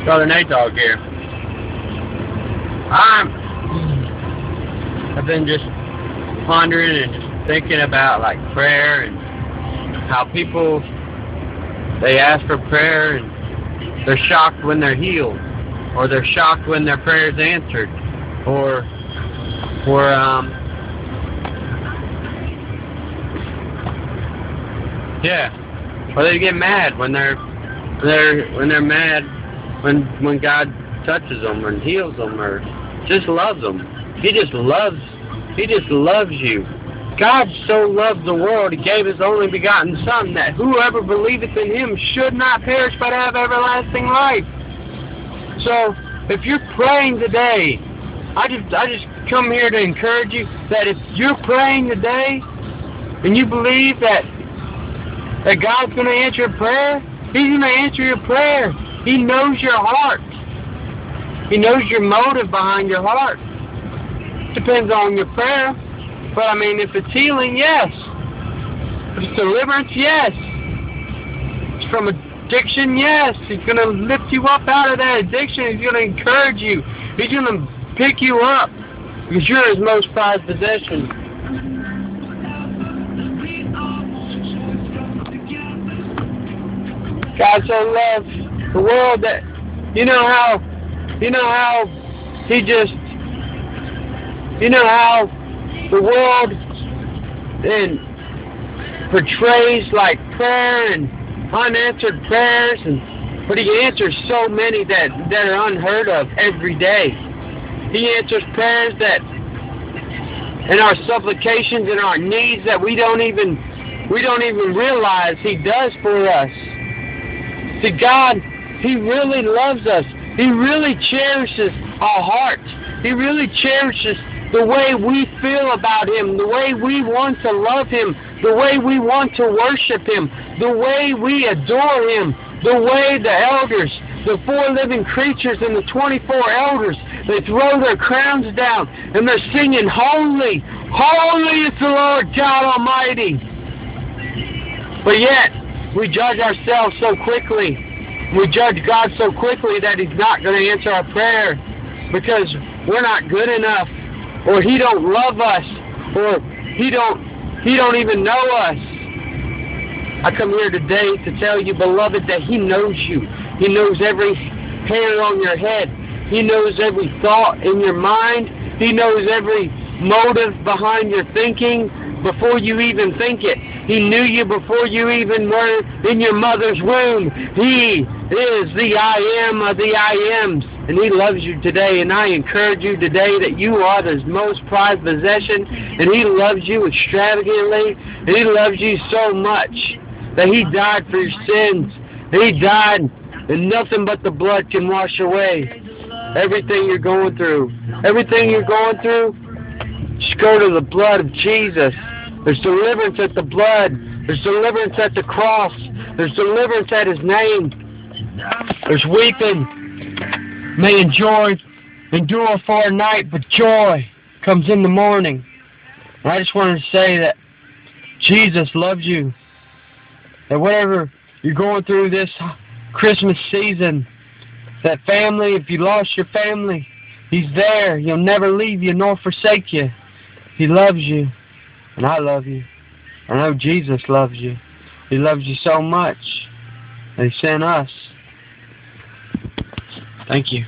Brother Nate Dogg here. I've been just pondering and just thinking about like prayer and how people, they ask for prayer and they're shocked when they're healed, or they're shocked when their prayer is answered, or they get mad when they're mad when God touches them and heals them or just loves them. He just loves you. God so loved the world, He gave His only begotten Son, that whoever believeth in Him should not perish but have everlasting life. So, if you're praying today, I just come here to encourage you that if you're praying today and you believe that God's going to answer your prayer, He's going to answer your prayer. He knows your heart. He knows your motive behind your heart. Depends on your prayer. But I mean, if it's healing, yes. If it's deliverance, yes. If it's from addiction, yes. He's going to lift you up out of that addiction. He's going to encourage you. He's going to pick you up because you're His most prized possession. God so loves the world that you know how the world then portrays like prayer and unanswered prayers, but He answers so many that are unheard of every day. He answers prayers that in our supplications and our needs that we don't even realize He does for us. See, God, He really loves us. He really cherishes our hearts. He really cherishes the way we feel about Him, the way we want to love Him, the way we want to worship Him, the way we adore Him, the way the elders, the 4 living creatures and the 24 elders, they throw their crowns down and they're singing, "Holy, holy is the Lord God Almighty." But yet, we judge ourselves so quickly. We judge God so quickly that He's not going to answer our prayer because we're not good enough, or He don't love us, or He don't even know us. I come here today to tell you, beloved, that He knows you. He knows every hair on your head. He knows every thought in your mind. He knows every motive behind your thinking before you even think it. He knew you before you even were in your mother's womb. He is the I am of the I Ams, and He loves you today. And I encourage you today that you are His most prized possession, and He loves you extravagantly, and He loves you so much that He died for your sins. He died, and nothing but the blood can wash away everything you're going through. Everything you're going through, just go to the blood of Jesus. There's deliverance at the blood. There's deliverance at the cross. There's deliverance at His name. There's weeping may endure for a night, but joy comes in the morning. And I just wanted to say that Jesus loves you. That whatever you're going through this Christmas season, that family, if you lost your family, He's there. He'll never leave you nor forsake you. He loves you. And I love you. I know Jesus loves you. He loves you so much that He sent us. Thank you.